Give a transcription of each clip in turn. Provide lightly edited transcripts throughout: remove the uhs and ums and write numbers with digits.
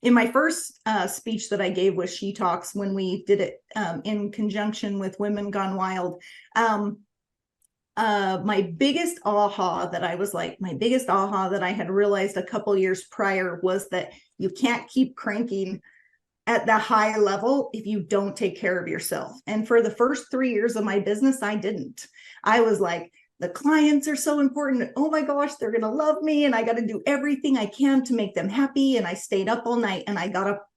in my first speech that I gave with SheTalks, when we did it in conjunction with Women Gone Wild, my biggest aha that I had realized a couple years prior was that you can't keep cranking at the high level if you don't take care of yourself. And for the first 3 years of my business, I didn't. I was like, the clients are so important. Oh my gosh, they're going to love me. And I got to do everything I can to make them happy. And I stayed up all night, and I got up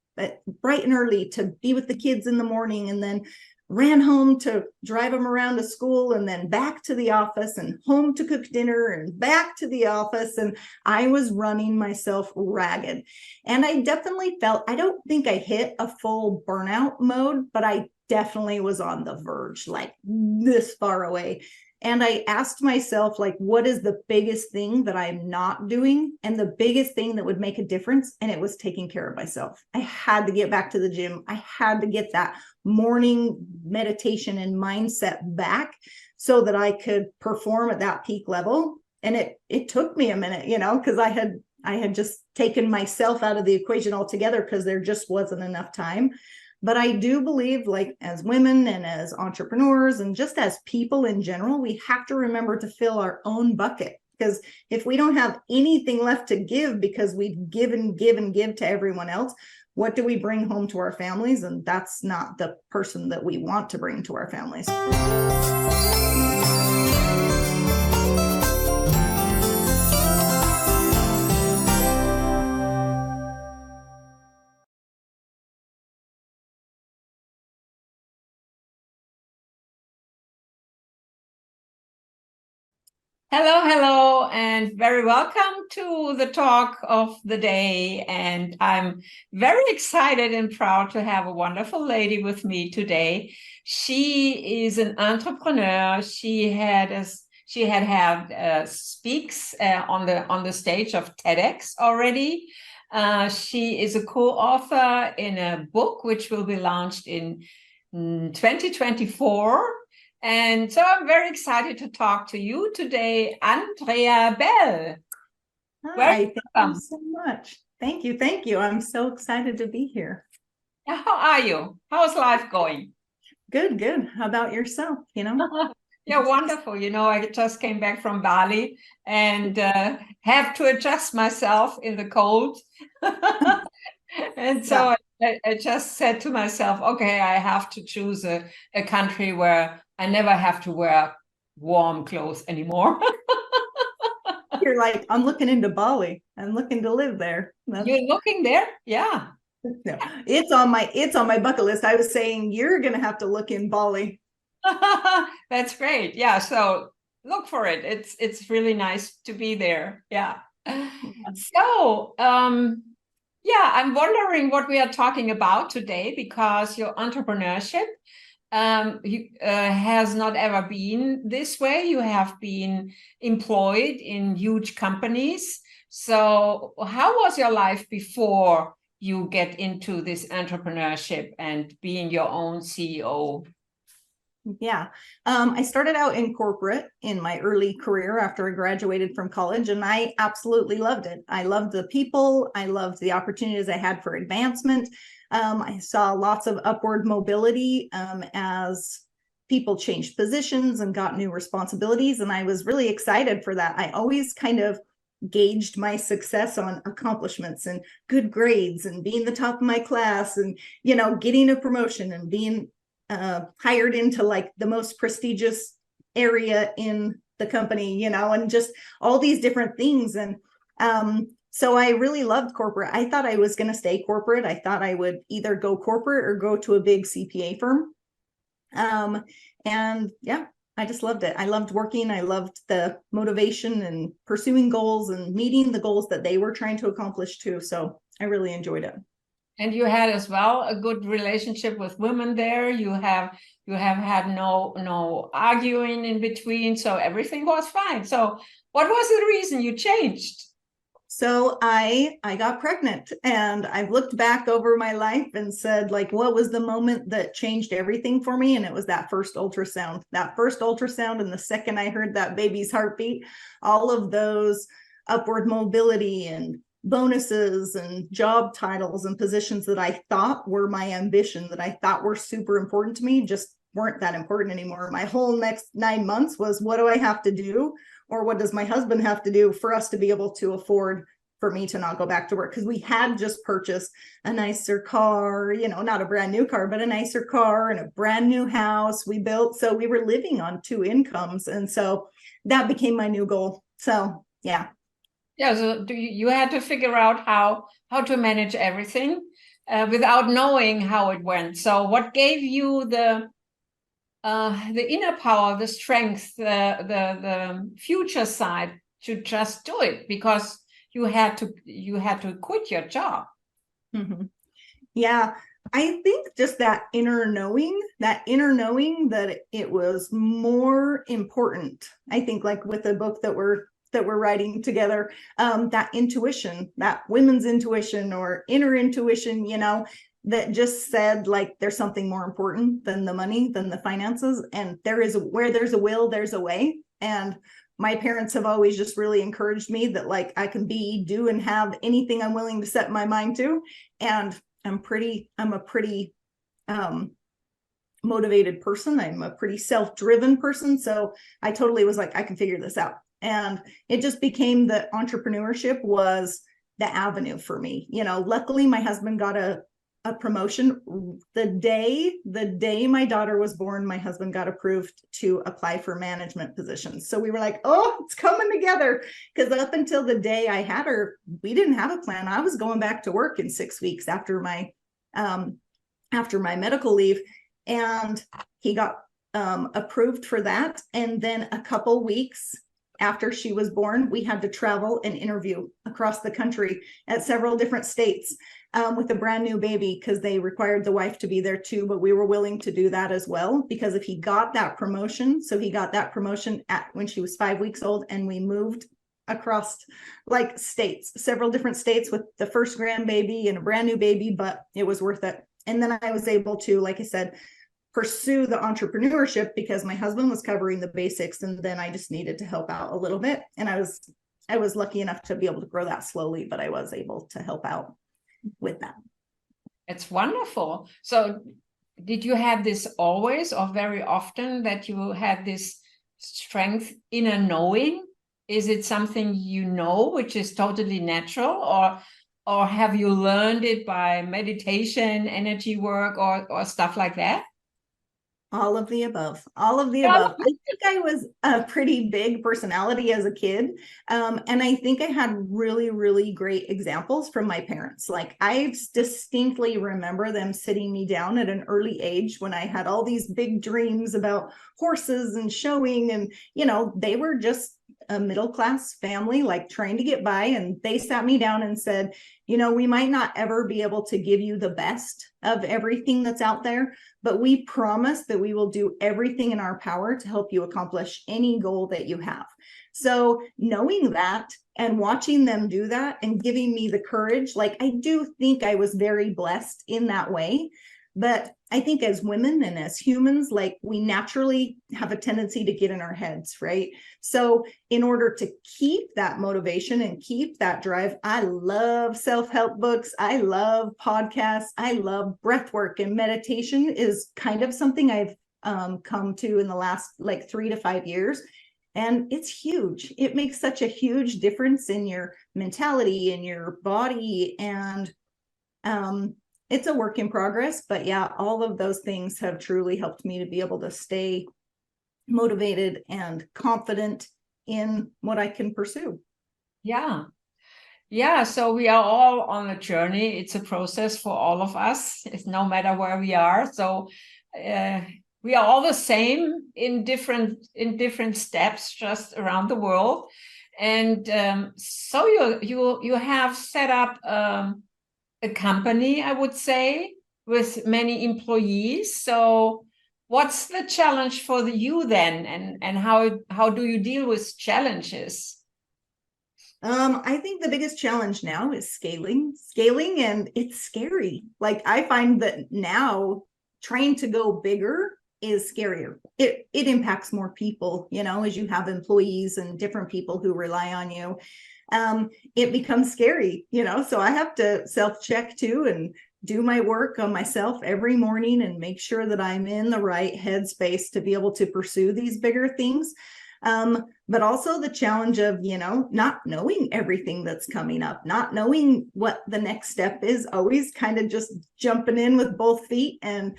bright and early to be with the kids in the morning, and then ran home to drive them around to school, and then back to the office, and home to cook dinner, and back to the office. And I was running myself ragged. And I definitely felt, I don't think I hit a full burnout mode, but I definitely was on the verge, like this far away. And I asked myself, like, what is the biggest thing that I'm not doing? And the biggest thing that would make a difference? And it was taking care of myself. I had to get back to the gym. I had to get that morning meditation and mindset back so that I could perform at that peak level. And it took me a minute, because I had just taken myself out of the equation altogether because there just wasn't enough time. But I do believe, like, as women and as entrepreneurs and just as people in general, we have to remember to fill our own bucket. Because if we don't have anything left to give because we've given to everyone else, what do we bring home to our families? And that's not the person that we want to bring to our families. Hello, and very welcome to the talk of the day. And I'm very excited and proud to have a wonderful lady with me today. She is an entrepreneur. She had speaks on the stage of TEDx already. She is a co-author in a book which will be launched in 2024. And so I'm very excited to talk to you today, Andrea Bell. Hi, thank you so much. Thank you. I'm so excited to be here. How are you? How's life going? Good. How about yourself? Yeah, wonderful. I just came back from Bali and have to adjust myself in the cold. And so I just said to myself, okay, I have to choose a country where I never have to wear warm clothes anymore. You're like, I'm looking into Bali. I'm looking to live there. You're looking there? Yeah. No, it's on my bucket list. I was saying you're going to have to look in Bali. That's great. Yeah. So look for it. It's really nice to be there. Yeah. So, I'm wondering what we are talking about today, because your entrepreneurship has not ever been this way. You have been employed in huge companies. So how was your life before you get into this entrepreneurship and being your own CEO? Yeah. I started out in corporate in my early career after I graduated from college, and I absolutely loved it. I loved the people. I loved the opportunities I had for advancement. I saw lots of upward mobility as people changed positions and got new responsibilities, and I was really excited for that. I always kind of gauged my success on accomplishments and good grades and being the top of my class and, getting a promotion and being hired into like the most prestigious area in the company, and just all these different things. And so I really loved corporate. I thought I was going to stay corporate. I thought I would either go corporate or go to a big CPA firm. And yeah, I just loved it. I loved working. I loved the motivation and pursuing goals and meeting the goals that they were trying to accomplish too. So I really enjoyed it. And you had as well a good relationship with women there. You have had no arguing in between, so everything was fine. So what was the reason you changed? So I got pregnant, and I've looked back over my life and said, like, what was the moment that changed everything for me? And it was that first ultrasound. And the second I heard that baby's heartbeat, all of those upward mobility and bonuses and job titles and positions that I thought were my ambition, that I thought were super important to me, just weren't that important anymore. My whole next 9 months was, what do I have to do? Or what does my husband have to do for us to be able to afford for me to not go back to work? Because we had just purchased a nicer car, you know, not a brand new car, but a nicer car and a brand new house we built. So we were living on 2 incomes. And so that became my new goal. So yeah. Yeah, so you had to figure out how to manage everything without knowing how it went. So what gave you the inner power, the strength, the future side to just do it? Because you had to quit your job. Mm-hmm. Yeah, I think just that inner knowing that it was more important. I think, like with the book that we're writing together, that intuition, that women's intuition or inner intuition, you know, that just said, like, there's something more important than the money, than the finances. And where there's a will, there's a way. And my parents have always just really encouraged me that, like, I can do and have anything I'm willing to set my mind to. And I'm a pretty motivated person. I'm a pretty self-driven person. So I totally was like, I can figure this out. And it just became that entrepreneurship was the avenue for me. You know, luckily my husband got a promotion the day my daughter was born. My husband got approved to apply for management positions. So we were like, oh, it's coming together. Because up until the day I had her, we didn't have a plan. I was going back to work in 6 weeks after my medical leave, and he got approved for that. And then a couple weeks after she was born, we had to travel and interview across the country at several different states with a brand new baby, because they required the wife to be there too, but we were willing to do that as well, because if he got that promotion, when she was 5 weeks old, and we moved across like states, several different states with the first grandbaby and a brand new baby, but it was worth it. And then I was able to, like I said, pursue the entrepreneurship because my husband was covering the basics, and then I just needed to help out a little bit. And I was lucky enough to be able to grow that slowly, but I was able to help out with that. It's wonderful. So did you have this always, or very often, that you had this strength in a knowing? Is it something you know, which is totally natural, or have you learned it by meditation, energy work, or stuff like that? All of the above. I think I was a pretty big personality as a kid. And I think I had really, really great examples from my parents. Like, I distinctly remember them sitting me down at an early age when I had all these big dreams about horses and showing. And, you know, they were just a middle-class family, like trying to get by. And they sat me down and said, you know, we might not ever be able to give you the best of everything that's out there, but we promise that we will do everything in our power to help you accomplish any goal that you have. So knowing that and watching them do that and giving me the courage, like, I do think I was very blessed in that way. But I think as women and as humans, like, we naturally have a tendency to get in our heads, right? So in order to keep that motivation and keep that drive, I love self-help books. I love podcasts. I love breath work, and meditation is kind of something I've come to in the last like 3 to 5 years. And it's huge. It makes such a huge difference in your mentality, in your body. And it's a work in progress, but yeah, all of those things have truly helped me to be able to stay motivated and confident in what I can pursue. Yeah. Yeah, so we are all on a journey. It's a process for all of us. It's no matter where we are. So we are all the same in different steps just around the world. And so you have set up a company, I would say, with many employees. So what's the challenge for you then, and how do you deal with challenges? I think the biggest challenge now is scaling, and it's scary. Like, I find that now trying to go bigger is scarier. It impacts more people, you know, as you have employees and different people who rely on you. it becomes scary, so I have to self-check too and do my work on myself every morning and make sure that I'm in the right headspace to be able to pursue these bigger things. But also the challenge of, not knowing everything that's coming up, not knowing what the next step is, always kind of just jumping in with both feet and,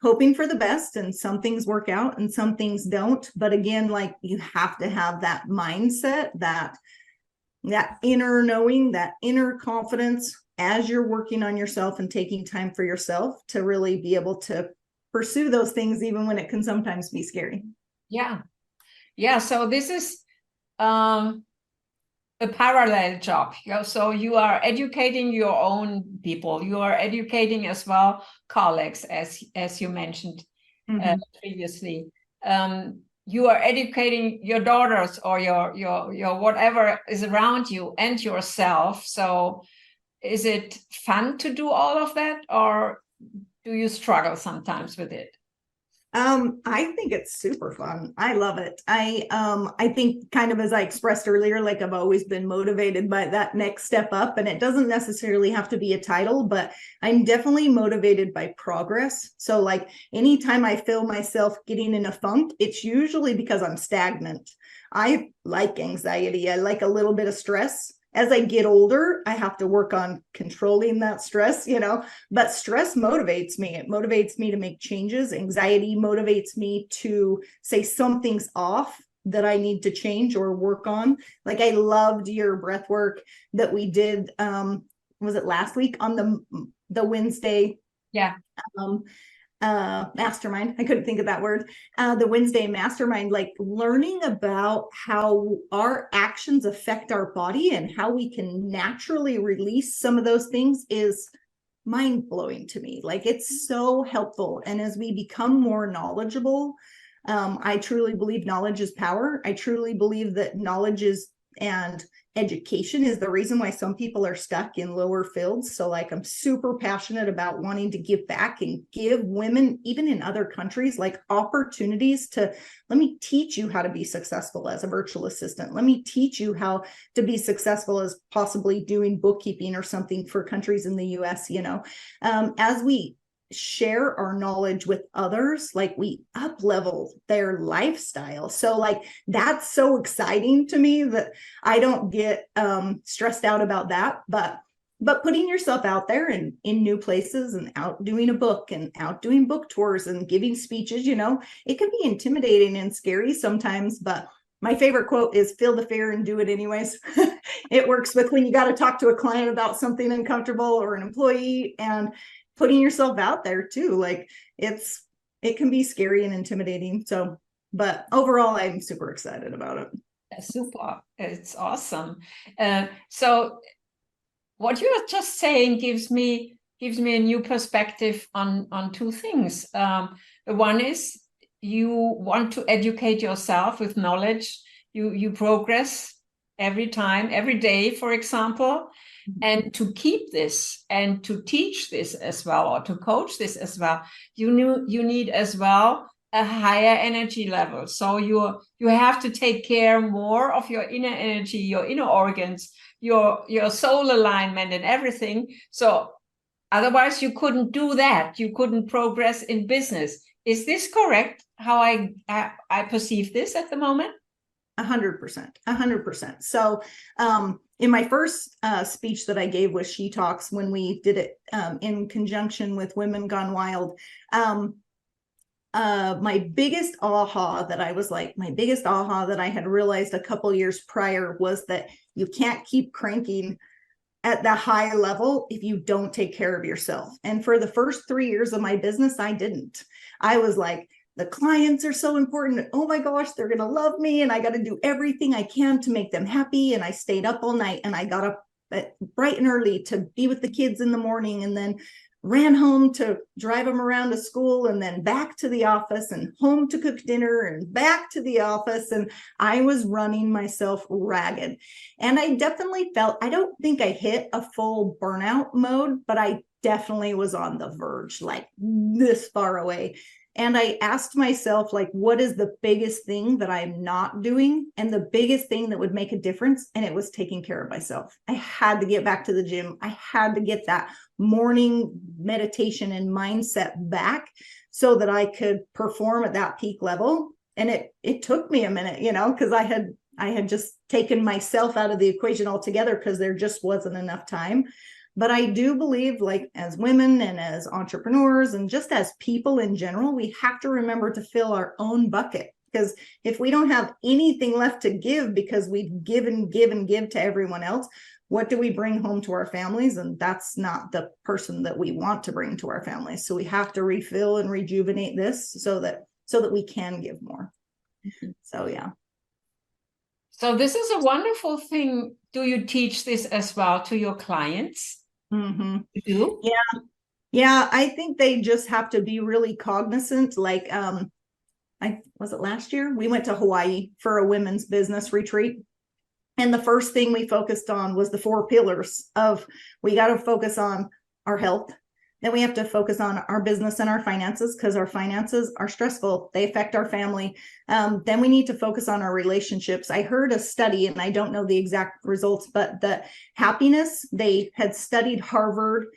hoping for the best. And some things work out and some things don't. But again, like, you have to have that mindset, that inner knowing, that inner confidence as you're working on yourself and taking time for yourself to really be able to pursue those things, even when it can sometimes be scary. Yeah. Yeah. So this is a parallel job. So you are educating your own people. You are educating as well colleagues, as you mentioned previously. You are educating your daughters or your whatever is around you and yourself. So is it fun to do all of that, or do you struggle sometimes with it? I think it's super fun. I love it. I think, kind of as I expressed earlier, like, I've always been motivated by that next step up, and it doesn't necessarily have to be a title, but I'm definitely motivated by progress. So like, anytime I feel myself getting in a funk, it's usually because I'm stagnant. I like anxiety. I like a little bit of stress. As I get older, I have to work on controlling that stress, but stress motivates me. It motivates me to make changes. Anxiety motivates me to say something's off that I need to change or work on. Like, I loved your breath work that we did. Was it last week on the Wednesday? Yeah. Mastermind. I couldn't think of that word. The Wednesday mastermind, like, learning about how our actions affect our body and how we can naturally release some of those things is mind-blowing to me. Like, it's so helpful. And as we become more knowledgeable, I truly believe knowledge is power. I truly believe that knowledge is and education is the reason why some people are stuck in lower fields. So like, I'm super passionate about wanting to give back and give women, even in other countries, like, opportunities to, let me teach you how to be successful as a virtual assistant. Let me teach you how to be successful as possibly doing bookkeeping or something for countries in the US, as we share our knowledge with others, like, we up level their lifestyle. So like, that's so exciting to me that I don't get stressed out about that. But putting yourself out there and in new places and out doing a book and out doing book tours and giving speeches, it can be intimidating and scary sometimes. But my favorite quote is, feel the fear and do it anyways. It works with when you got to talk to a client about something uncomfortable or an employee, and putting yourself out there too. Like, it can be scary and intimidating. So, but overall, I'm super excited about it. Super. It's awesome. So what you are just saying gives me a new perspective on two things. One is, you want to educate yourself with knowledge. You progress every time, every day, for example. And to keep this and to teach this as well, or to coach this as well, you need as well a higher energy level. So you have to take care more of your inner energy, your inner organs, your soul alignment and everything. So otherwise you couldn't do that. You couldn't progress in business. Is this correct, how I perceive this at the moment? 100%. So in my first speech that I gave with SheTalks, when we did it in conjunction with Women Gone Wild, my biggest aha that I had realized a couple years prior was that you can't keep cranking at the high level if you don't take care of yourself. And for the first 3 years of my business, I didn't. I was like, the clients are so important. Oh my gosh, they're going to love me. And I got to do everything I can to make them happy. And I stayed up all night, and I got up bright and early to be with the kids in the morning, and then ran home to drive them around to school, and then back to the office, and home to cook dinner, and back to the office. And I was running myself ragged. And I definitely felt, I don't think I hit a full burnout mode, but I definitely was on the verge, like this far away. And I asked myself, like, what is the biggest thing that I'm not doing? And the biggest thing that would make a difference? And it was taking care of myself. I had to get back to the gym. I had to get that morning meditation and mindset back so that I could perform at that peak level. And it took me a minute, because I had just taken myself out of the equation altogether because there just wasn't enough time. But I do believe, like, as women and as entrepreneurs and just as people in general, we have to remember to fill our own bucket. Because if we don't have anything left to give because we've given to everyone else, what do we bring home to our families? And that's not the person that we want to bring to our families. So we have to refill and rejuvenate this so that we can give more. So, yeah. So this is a wonderful thing. Do you teach this as well to your clients? Mm-hmm. You do? Yeah. I think they just have to be really cognizant. Like, was it last year? We went to Hawaii for a women's business retreat. And the first thing we focused on was the 4 pillars of, we got to focus on our health. Then we have to focus on our business and our finances, because our finances are stressful. They affect our family. Then we need to focus on our relationships. I heard a study, and I don't know the exact results, but the happiness, they had studied Harvard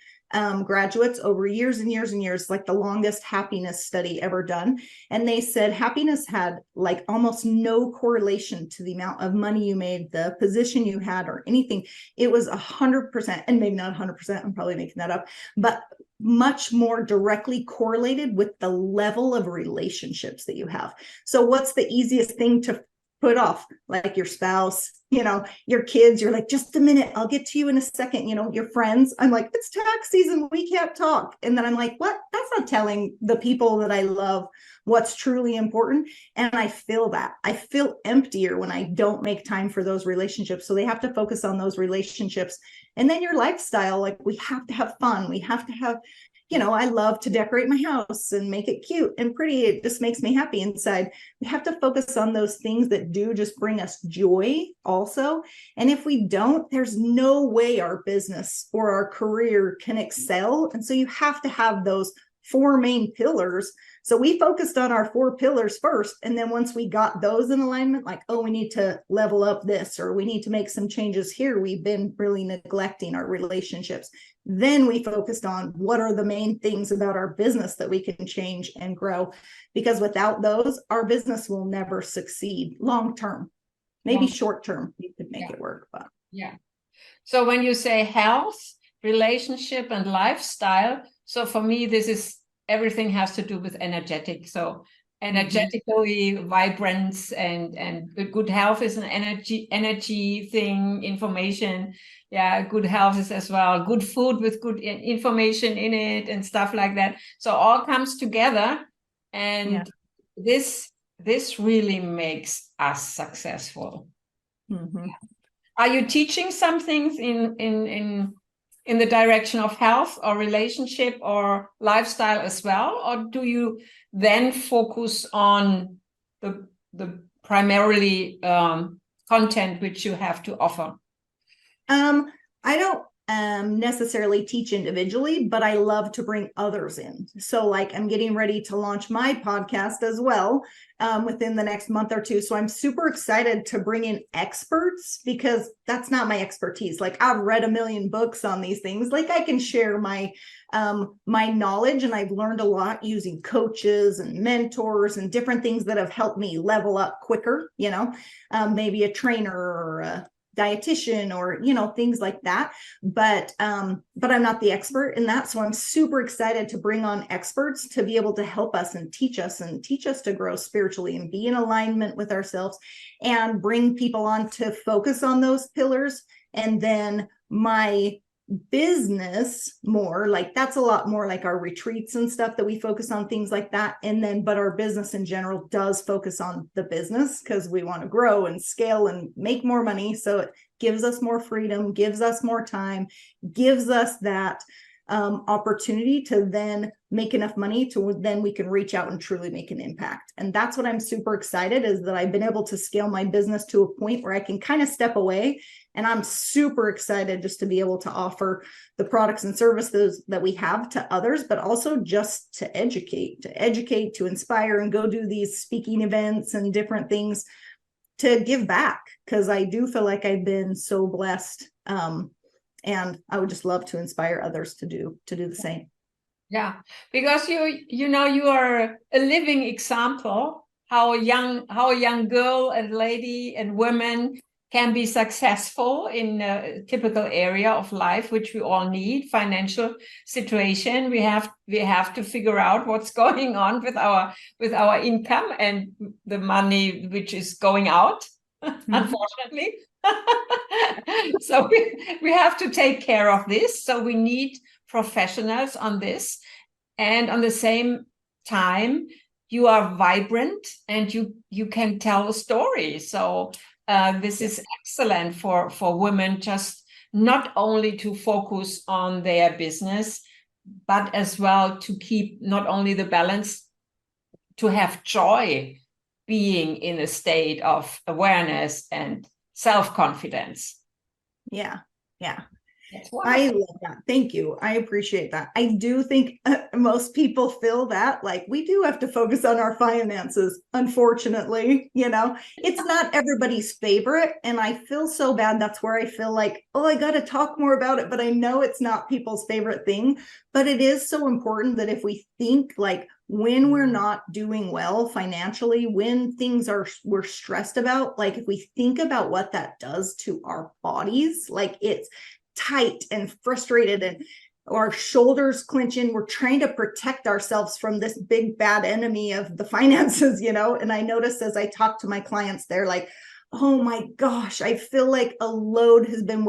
graduates over years and years and years, like the longest happiness study ever done. And they said happiness had like almost no correlation to the amount of money you made, the position you had, or anything. It was 100%, and maybe not 100%, I'm probably making that up, but much more directly correlated with the level of relationships that you have. So what's the easiest thing to put off? Like your spouse, your kids. You're like, just a minute, I'll get to you in a second. Your friends, I'm like, it's tax season, we can't talk. And then I'm like, what? That's not telling the people that I love what's truly important. And I feel emptier when I don't make time for those relationships. So they have to focus on those relationships. And then your lifestyle, like, we have to have fun. We have to have, I love to decorate my house and make it cute and pretty. It just makes me happy inside. We have to focus on those things that do just bring us joy also. And if we don't, there's no way our business or our career can excel. And so you have to have those 4 main pillars. So we focused on our 4 pillars first. And then once we got those in alignment, like, oh, we need to level up this, or we need to make some changes here. We've been really neglecting our relationships. Then we focused on what are the main things about our business that we can change and grow, because without those, our business will never succeed long term. Maybe short term, you could make it work. But yeah. So when you say health, relationship, and lifestyle, so for me, this is everything has to do with energetic. So energetically vibrance and good health is an energy thing, information. Yeah, good health is as well good food with good information in it and stuff like that. So all comes together, and this really makes us successful. Are you teaching some things in the direction of health or relationship or lifestyle as well, or do you then focus on the primarily content which you have to offer? I don't necessarily teach individually, but I love to bring others in. So like, I'm getting ready to launch my podcast as well within the next month or 2. So I'm super excited to bring in experts, because that's not my expertise. Like, I've read a million books on these things. Like, I can share my knowledge, and I've learned a lot using coaches and mentors and different things that have helped me level up quicker, maybe a trainer or a dietitian or things like that, but I'm not the expert in that. So I'm super excited to bring on experts to be able to help us and teach us to grow spiritually and be in alignment with ourselves, and bring people on to focus on those pillars. And then my business more, like, that's a lot more like our retreats and stuff that we focus on things like that. And then, but our business in general does focus on the business, because we want to grow and scale and make more money. So it gives us more freedom, gives us more time, gives us that opportunity to then make enough money to then we can reach out and truly make an impact. And that's what I'm super excited, is that I've been able to scale my business to a point where I can kind of step away. And I'm super excited just to be able to offer the products and services that we have to others, but also just to educate, to inspire, and go do these speaking events and different things to give back, because I do feel like I've been so blessed. And I would just love to inspire others to do the same. Yeah, because you know, you are a living example how a young girl and lady and women can be successful in a typical area of life, which we all need. Financial situation, we have to figure out what's going on with our income and the money which is going out, unfortunately. So we have to take care of this. So we need professionals on this. And on the same time, you are vibrant and you can tell a story. So this is excellent for women, just not only to focus on their business, but as well to keep not only the balance, to have joy being in a state of awareness and self-confidence. Yeah. I love that. Thank you. I appreciate that. I do think most people feel that like we do have to focus on our finances. Unfortunately, it's not everybody's favorite. And I feel so bad. That's where I feel like, oh, I got to talk more about it. But I know it's not people's favorite thing. But it is so important that if we think like when we're not doing well financially, when we're stressed about, like if we think about what that does to our bodies, like it's tight and frustrated and our shoulders clenching, we're trying to protect ourselves from this big bad enemy of the finances, and I notice as I talk to my clients, they're like, oh my gosh, I feel like a load has been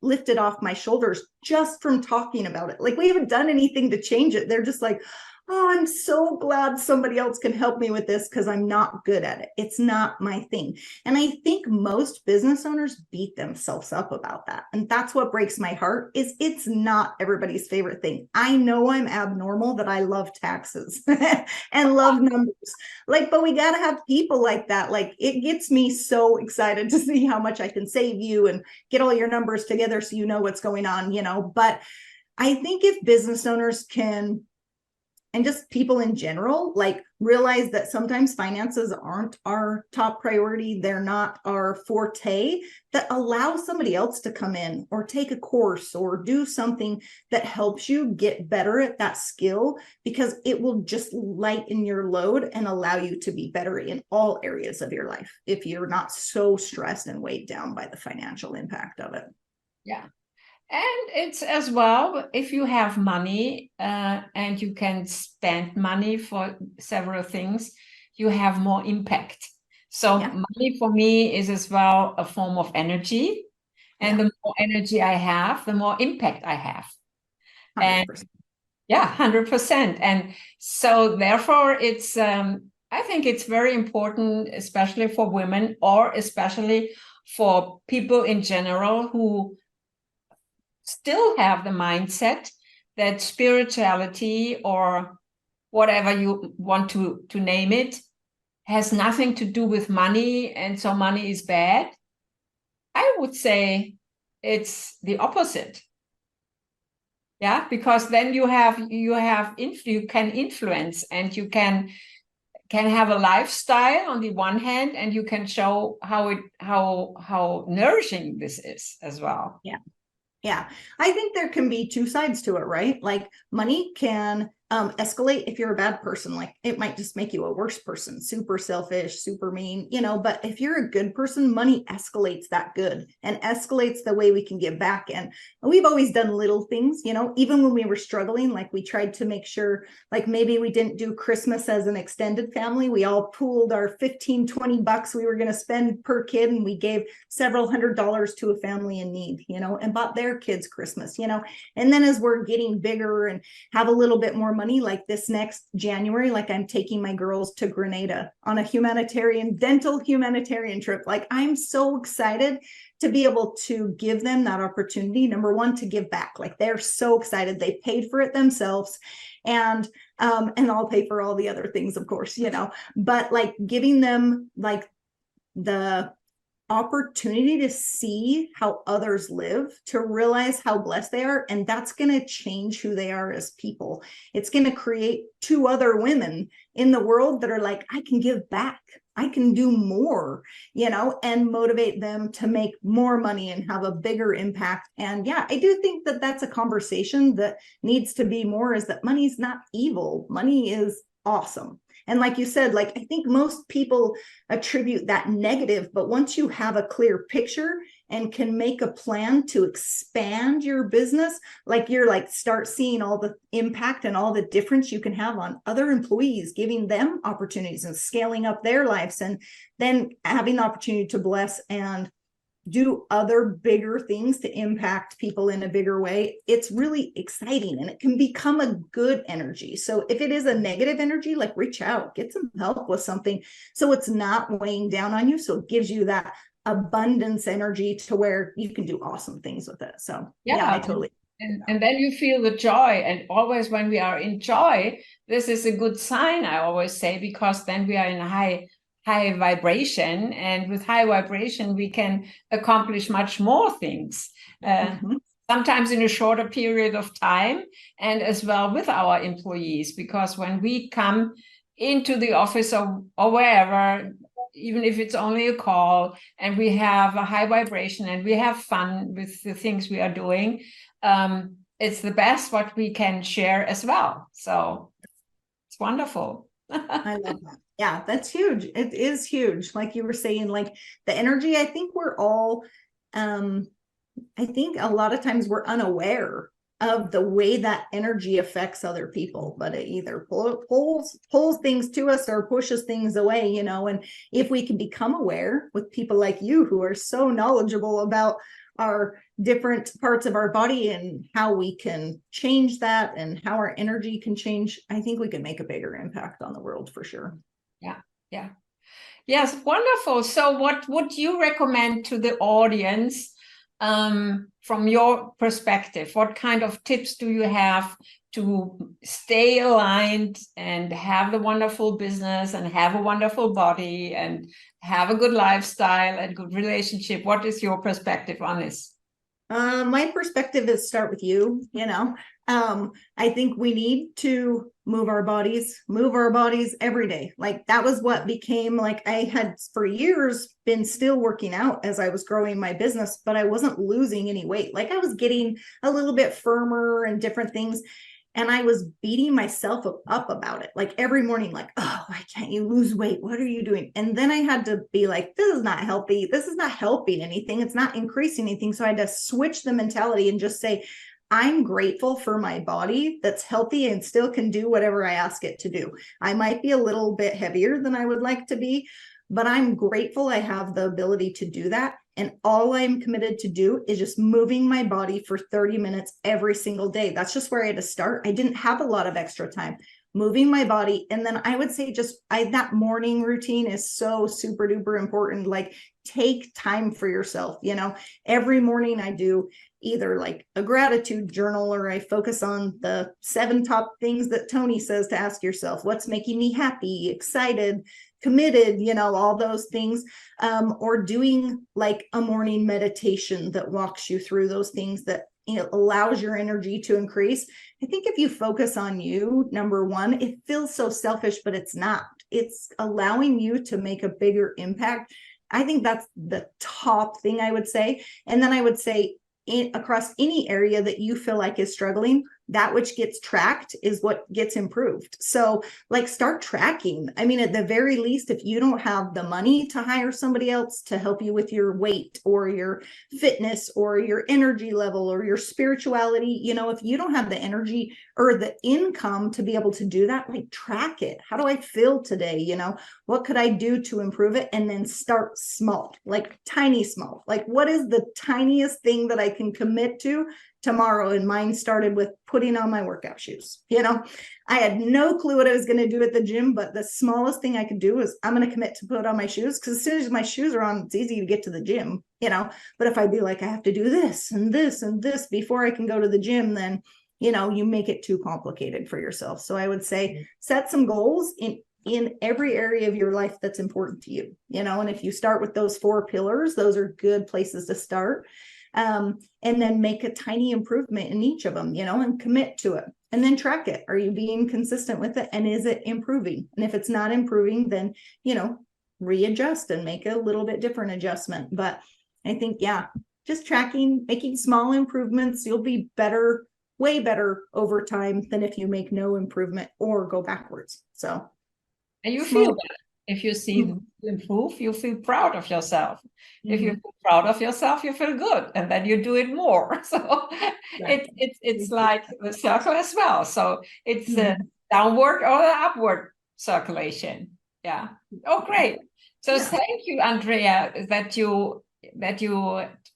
lifted off my shoulders just from talking about it. Like we haven't done anything to change it. They're just like, oh, I'm so glad somebody else can help me with this because I'm not good at it. It's not my thing. And I think most business owners beat themselves up about that. And that's what breaks my heart, is it's not everybody's favorite thing. I know I'm abnormal, that I love taxes and love numbers. But we got to have people like that. Like it gets me so excited to see how much I can save you and get all your numbers together so you know what's going on, But I think if business owners can, and just people in general, like realize that sometimes finances aren't our top priority. They're not our forte, that allow somebody else to come in or take a course or do something that helps you get better at that skill, because it will just lighten your load and allow you to be better in all areas of your life if you're not so stressed and weighed down by the financial impact of it. Yeah. And it's as well, if you have money and you can spend money for several things, you have more impact. So money for me is as well a form of energy. And the more energy I have, the more impact I have. 100%. And 100%. And so therefore it's, I think it's very important, especially for women, or especially for people in general who still have the mindset that spirituality, or whatever you want to name it, has nothing to do with money, and so money is bad. I would say it's the opposite. Yeah, because then you can influence, and you can have a lifestyle on the one hand, and you can show how nourishing this is as well. Yeah, I think there can be two sides to it, right? Like money can escalate if you're a bad person. Like it might just make you a worse person, super selfish, super mean, but if you're a good person, money escalates that good and escalates the way we can give back. And we've always done little things, even when we were struggling, like we tried to make sure, like maybe we didn't do Christmas as an extended family. We all pooled our $15-20 we were going to spend per kid, and we gave several $100s to a family in need, and bought their kids Christmas, and then as we're getting bigger and have a little bit more money, like this next January, like I'm taking my girls to Grenada on a dental humanitarian trip. Like I'm so excited to be able to give them that opportunity. Number one, to give back. Like they're so excited. They paid for it themselves. And I'll pay for all the other things, of course, but like giving them like the opportunity to see how others live, to realize how blessed they are. And that's going to change who they are as people. It's going to create 2 other women in the world that are like, I can give back. I can do more, and motivate them to make more money and have a bigger impact. And yeah, I do think that that's a conversation that needs to be more, is that money's not evil. Money is awesome. And like you said, like, I think most people attribute that negative, but once you have a clear picture and can make a plan to expand your business, like you're like, start seeing all the impact and all the difference you can have on other employees, giving them opportunities and scaling up their lives, and then having the opportunity to bless and do other bigger things to impact people in a bigger way. It's really exciting, and it can become a good energy. So if it is a negative energy, like reach out, get some help with something so it's not weighing down on you. So it gives you that abundance energy to where you can do awesome things with it. So yeah, I totally. And then you feel the joy. And always when we are in joy, this is a good sign, I always say, because then we are in a high vibration, and with high vibration we can accomplish much more things, sometimes in a shorter period of time, and as well with our employees, because when we come into the office or wherever, even if it's only a call, and we have a high vibration and we have fun with the things we are doing, it's the best what we can share as well. So it's wonderful. I love that. Yeah, that's huge. It is huge. Like you were saying, like the energy, I think we're all, I think a lot of times we're unaware of the way that energy affects other people, but it either pulls things to us or pushes things away, and if we can become aware with people like you who are so knowledgeable about our different parts of our body and how we can change that and how our energy can change, I think we can make a bigger impact on the world for sure. Yeah. Yes, wonderful. So what would you recommend to the audience from your perspective? What kind of tips do you have to stay aligned and have the wonderful business and have a wonderful body and have a good lifestyle and good relationship? What is your perspective on this? My perspective is start with you, I think we need to move our bodies every day. Like that was what became, like I had for years been still working out as I was growing my business, but I wasn't losing any weight. Like I was getting a little bit firmer and different things. And I was beating myself up about it. Like every morning, like, oh, why can't you lose weight? What are you doing? And then I had to be like, this is not healthy. This is not helping anything. It's not increasing anything. So I had to switch the mentality and just say, I'm grateful for my body that's healthy and still can do whatever I ask it to do. I might be a little bit heavier than I would like to be, but I'm grateful I have the ability to do that. And all I'm committed to do is just moving my body for 30 minutes every single day. That's just where I had to start. I didn't have a lot of extra time moving my body. And then I would say that morning routine is so super duper important. Like take time for yourself. Every morning I do either like a gratitude journal, or I focus on the 7 top things that Tony says to ask yourself. What's making me happy, excited, committed, all those things, or doing like a morning meditation that walks you through those things that allows your energy to increase. I think if you focus on you, number one, it feels so selfish, but it's not. It's allowing you to make a bigger impact. I think that's the top thing I would say. And then I would say across any area that you feel like is struggling, that which gets tracked is what gets improved. So like start tracking. I mean, at the very least, if you don't have the money to hire somebody else to help you with your weight or your fitness or your energy level or your spirituality, if you don't have the energy or the income to be able to do that, like track it. How do I feel today? What could I do to improve it? And then start small, like tiny small. Like what is the tiniest thing that I can commit to tomorrow. And mine started with putting on my workout shoes. I had no clue what I was going to do at the gym, but the smallest thing I could do was I'm going to commit to put on my shoes, because as soon as my shoes are on, it's easy to get to the gym, but if I be like, I have to do this and this and this before I can go to the gym, then, you make it too complicated for yourself. So I would say set some goals in every area of your life that's important to you, and if you start with those 4 pillars, those are good places to start. And then make a tiny improvement in each of them, and commit to it, and then track it. Are you being consistent with it? And is it improving? And if it's not improving, then, readjust and make a little bit different adjustment. But I think, just tracking, making small improvements, you'll be better, way better over time than if you make no improvement or go backwards. So. And you feel better. If you see them improve, you feel proud of yourself. If you feel proud of yourself, you feel good, and then you do it more. So it's like the circle as well. So it's a downward or upward circulation. Yeah. Oh, great. So thank you, Andrea, that you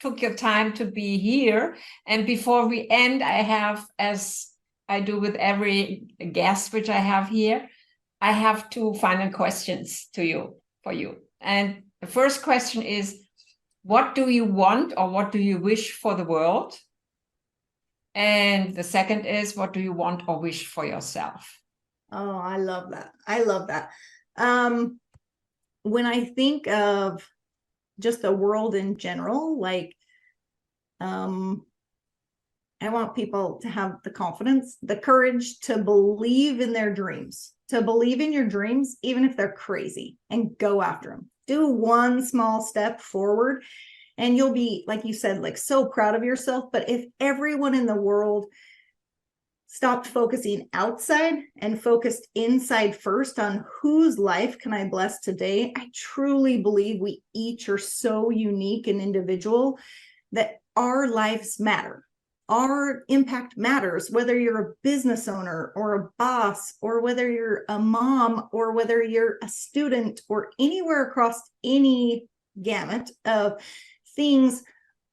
took your time to be here. And before we end, I have, as I do with every guest which I have here, I have 2 final questions for you. And the first question is, what do you want or what do you wish for the world? And the second is, what do you want or wish for yourself? Oh, I love that. I love that. When I think of just the world in general, like, I want people to have the confidence, the courage to believe in their dreams, to believe in your dreams, even if they're crazy, and go after them. Do one small step forward, and you'll be, like you said, like so proud of yourself. But if everyone in the world stopped focusing outside and focused inside first on whose life can I bless today, I truly believe we each are so unique and individual that our lives matter. Our impact matters, whether you're a business owner or a boss, or whether you're a mom, or whether you're a student, or anywhere across any gamut of things.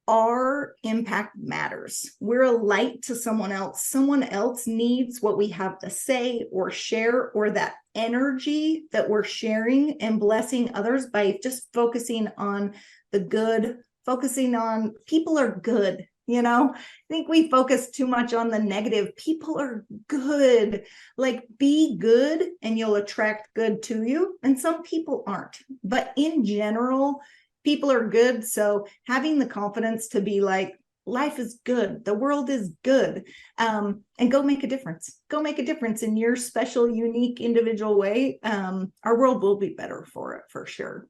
Our impact matters. We're a light to someone else. Someone else needs what we have to say or share, or that energy that we're sharing and blessing others by just focusing on the good, focusing on people are good. I think we focus too much on the negative. People are good. Like, be good and you'll attract good to you. And some people aren't. But in general, people are good. So having the confidence to be like, life is good. The world is good. And go make a difference. Go make a difference in your special, unique, individual way. Our world will be better for it, for sure.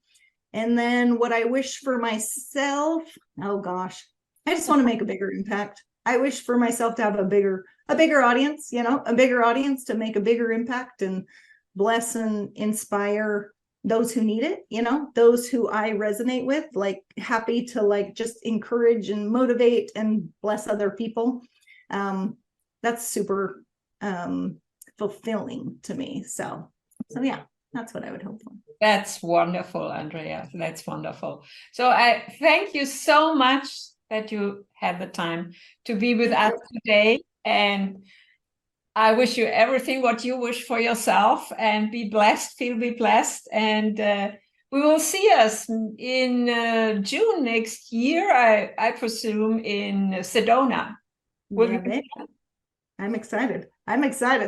And then what I wish for myself, oh gosh, I just want to make a bigger impact. I wish for myself to have a bigger audience, a bigger audience to make a bigger impact and bless and inspire those who need it, those who I resonate with, like happy to like just encourage and motivate and bless other people. That's super fulfilling to me. So yeah, that's what I would hope for. That's wonderful, Andrea. That's wonderful. So I thank you so much that you had the time to be with us today. And I wish you everything what you wish for yourself, and be blessed, be blessed. And we will see us in June next year, I presume, in Sedona. I'm excited.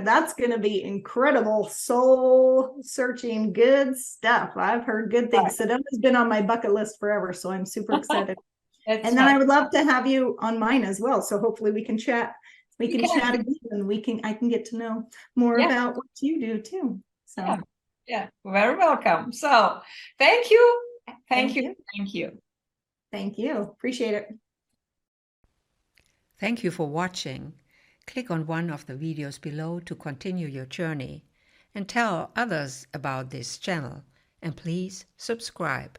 That's going to be incredible, soul searching, good stuff. I've heard good things. Sedona's been on my bucket list forever, so I'm super excited. And then I would love to have you on mine as well. So hopefully we can chat. We can chat again, and I can get to know more about what you do too. So yeah, very welcome. So thank you. Thank you. Thank you. Appreciate it. Thank you for watching. Click on one of the videos below to continue your journey, and tell others about this channel. And please subscribe.